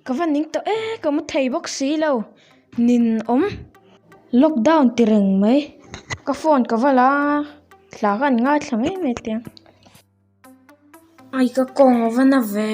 Ka van ning to ka mu thei bok si lo nin lockdown tireng mai ka phone ka vala thla kan nga thlange me tiang ai ka kong vana ve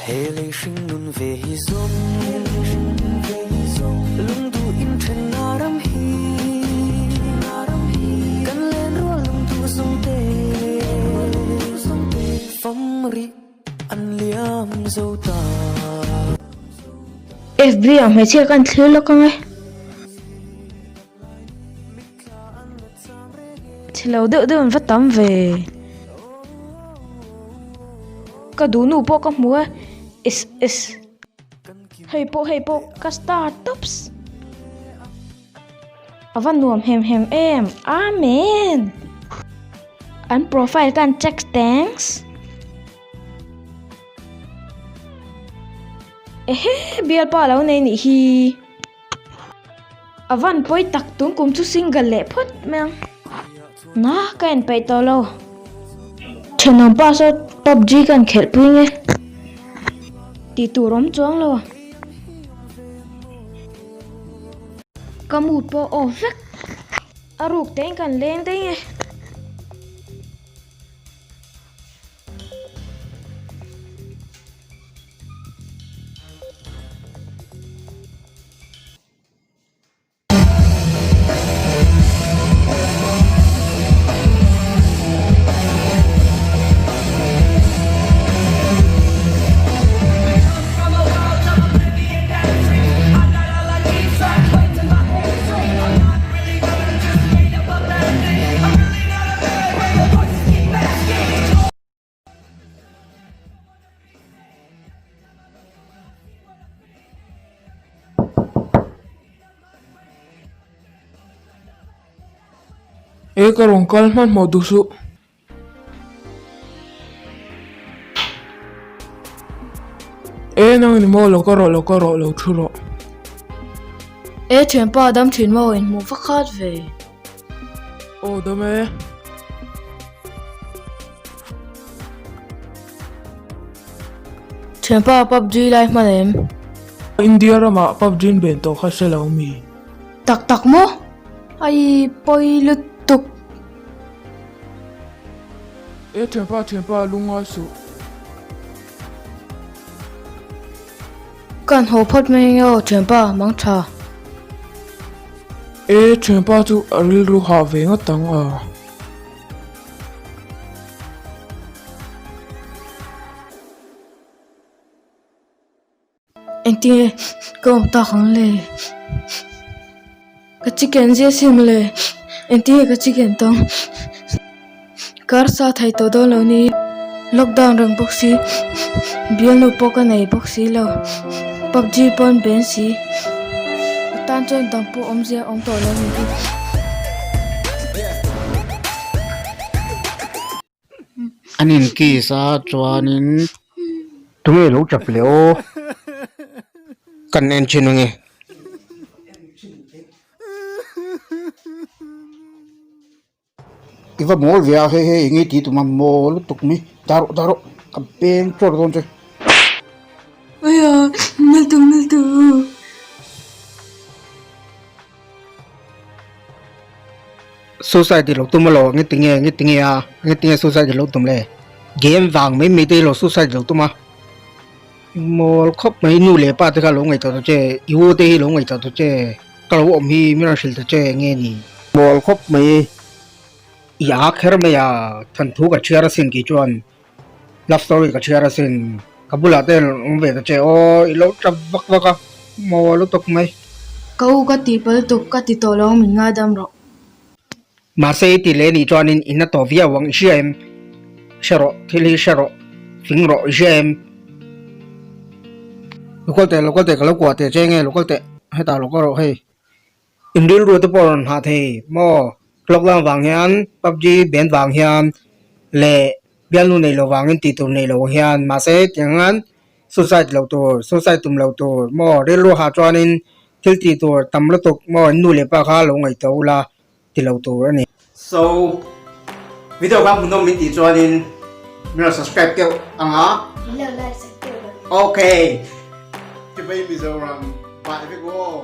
Hele sing nun ve hi zong lung du in chen naram hi kan len ro lung du song te fam ri an liam zo ta FB am he che kan thlo ka ngai thlo de va tam ve ka du nu po ka mua is hey po ka startups avan nuam hem em amen an profile kan check thanks bial pa lo nei ni hi avan poi tak tung kum chu single le phot meng na kan pai to lo chenom pa so PUBG kan khel puinge ti tu rom chuang lo kamut po ovek aruk teng kan leng teng e Karong kalman mo dusu. Nang ni mo lo churo. thuyền pa dam thuyền mo in mu fakhat ve O dame. thuyền pa PUBG lai ma lem India rama PUBG ben to khasela mi. tak mo ai poi lut tuk Thian pa lunga su. kan ho phot me yo thuyền pa mang tha Thian pa tu aril ru ha ve nga tang a. anh ti công ta khang le ka chicken je sim le anh ti ka chicken tong kar sa thai to do lo ni lockdown rang boxi bial no po ka nei boxi lo PUBG pon ben si tan chon dang po om je om to lo ni anin ki sa chuanin tunge lo chap leo kan en chinunge iwa mol via he ngi ti tuma mol tukmi daro kapeng chor don che aya miltu society lo tum lo ngi tinge society lo tum le game wang mai mi te lo society lo tuma mol khop mai nu le pa te ka lo ngai to che yu te hi lo ngai to che ka lo om hi mi ra sil to che nge ni mol khop mai ya kher me ya than thu ka chira sin ki chuan love story ka chira sin kabula te ve to che o ilo trap bak mol tok mai kau ka ti pal tuk ka ti to lo min nga dam ro mà xây tỷ lệ ní cho nên in to vía wang xem sharo thili sharo fingro jem local te kalau kuat te jenge local te hai ta local ro hei indil ru te por ha the mo klok lang wang hian PUBG ben wang hian le bial nu nei lo wangin ti tu nei lo hian ma se tiangan suicide lo tur suicide tum lo tur mo re lo ha chuanin thil ti tur tam lo tuk mo nu le pa kha lo ngai to la ti lo tur ani so video ka mun no min ti chuanin mi subscribe ke anga Hello, like, subscribe. okay cái bây giờ làm bạn cái cô